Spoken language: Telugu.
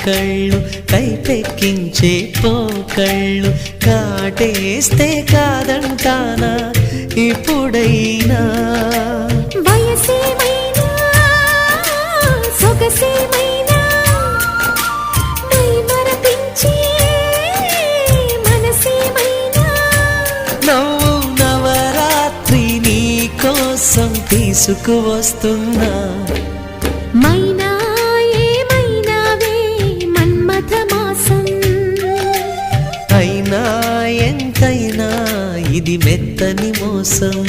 కళ్ళు కైపెక్కించే పోకళ్ళు కాటేస్తే కాదంటానా ఇప్పుడైనా వయసేమైనా సొగసేమైనా మై మరపించే మనసేమైనా నవ్వు నవరాత్రి నీ కోసం తీసుకువస్తున్నా మైనా ఏమైనావే మన్మథ మాసం అయినా ఎంతైనా ఇది మెత్తని మోసం